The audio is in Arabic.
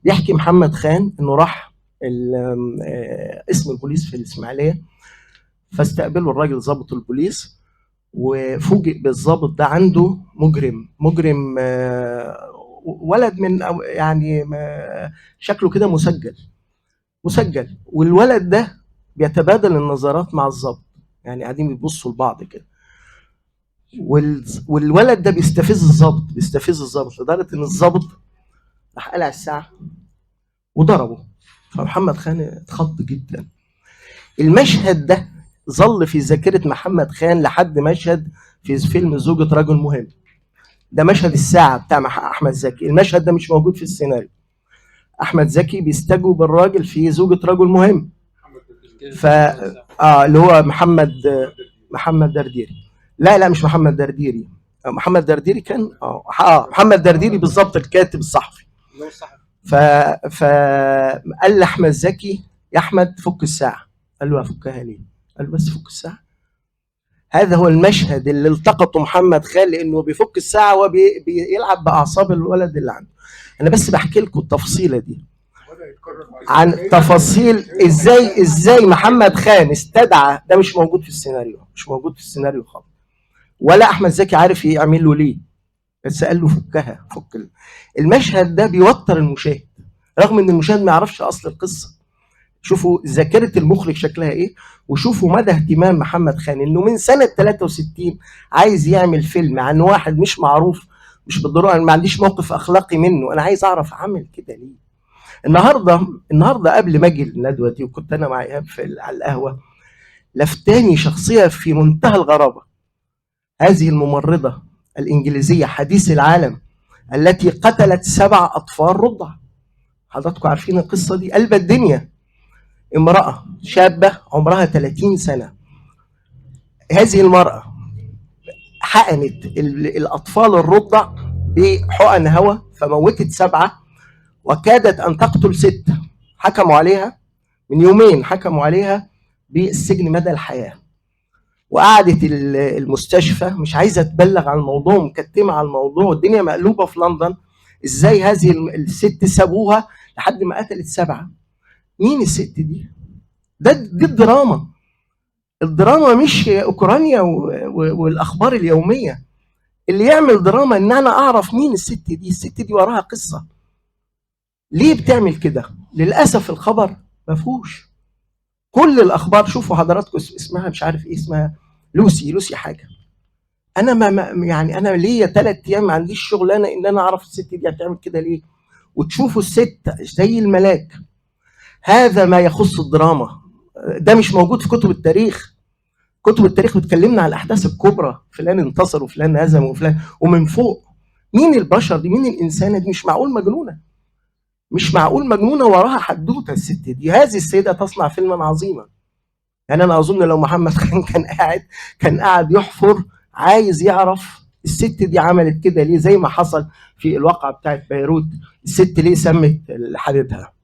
بيحكي محمد خان انه راح اسم البوليس في الاسماعيليه، فاستقبله الراجل ضابط البوليس، وفوجئ بالضابط ده عنده مجرم ولد من يعني شكله كده مسجل، والولد ده بيتبادل النظرات مع الضابط، يعني قاعدين بيبصوا لبعض كده، والولد ده بيستفز الضابط لدرجه ان الضابط راح قلع الساعه وضربه. فمحمد خان اتخض جدا. المشهد ده ظل في ذاكره محمد خان لحد مشهد في فيلم زوجة رجل مهم. ده مشهد الساعه بتاع احمد زكي، المشهد ده مش موجود في السيناريو. احمد زكي بيستجوب الراجل في زوجة رجل مهم، ف اللي هو محمد درديري. لا مش محمد درديري، محمد درديري كان محمد درديري بالظبط، الكاتب الصحفي. فقال لاحمد زكي: يا احمد فك الساعه. قال له: افكها ليه؟ قال له: بس فك الساعه. هذا هو المشهد اللي التقطه محمد خان، لانه بيفك الساعه وبيلعب باعصاب الولد اللي عنده. انا بس بحكي لكم التفصيله دي عن تفاصيل ازاي محمد خان استدعى. ده مش موجود في السيناريو خالص، ولا احمد زكي عارف يعمل له ليه، بس قال له فكها. المشهد ده بيوتر المشاهد رغم ان المشاهد ما يعرفش اصل القصه. شوفوا ذاكره المخرج شكلها ايه، وشوفوا مدى اهتمام محمد خان انه من سنه 63 عايز يعمل فيلم عن واحد مش معروف. مش بالضروره، انا ما عنديش موقف اخلاقي منه، انا عايز اعرف اعمل كده ليه. النهارده قبل ما اجي الندوه دي، وكنت انا مع ايهاب على القهوه، لفتاني شخصيه في منتهى الغرابه. هذه الممرضه الانجليزيه حديث العالم التي قتلت 7 اطفال رضع. حضراتكم عارفين القصه دي، قلب الدنيا. امراه شابه عمرها 30 سنه. هذه المراه حقنت الاطفال الرضع بحقن هواء، فموتت 7 وكادت ان تقتل 6. حكموا عليها من يومين، حكموا عليها بالسجن مدى الحياه، وقعدت المستشفى مش عايزه تبلغ عن الموضوع، مكتمه على الموضوع، والدنيا مقلوبه في لندن. ازاي هذه الست سابوها لحد ما قتلت 7؟ مين الست دي؟ دي الدراما مش اوكرانيا والاخبار اليوميه. اللي يعمل دراما ان انا اعرف مين الست دي. الست دي وراها قصه، ليه بتعمل كده؟ للاسف الخبر ما فيهوش كل الاخبار. شوفوا حضراتكم اسمها مش عارف ايه، اسمها لوسي حاجه. انا ما يعني انا ليا 3 ايام ما عنديش شغلانه ان انا اعرف الست دي هتعمل كده ليه. وتشوفوا الست زي الملاك. هذا ما يخص الدراما، ده مش موجود في كتب التاريخ. كتب التاريخ بتكلمنا عن الاحداث الكبرى، فلان انتصر وفلان هزم وفلان، ومن فوق. مين البشر دي؟ مين الانسانه دي؟ مش معقول مجنونه وراها حدوته الست دي. هذه السيده تصنع فيلما عظيما. يعني انا اظن لو محمد خان كان قاعد يحفر عايز يعرف الست دي عملت كده ليه، زي ما حصل في الواقعه بتاعت بيروت. الست ليه سمت حبيبها؟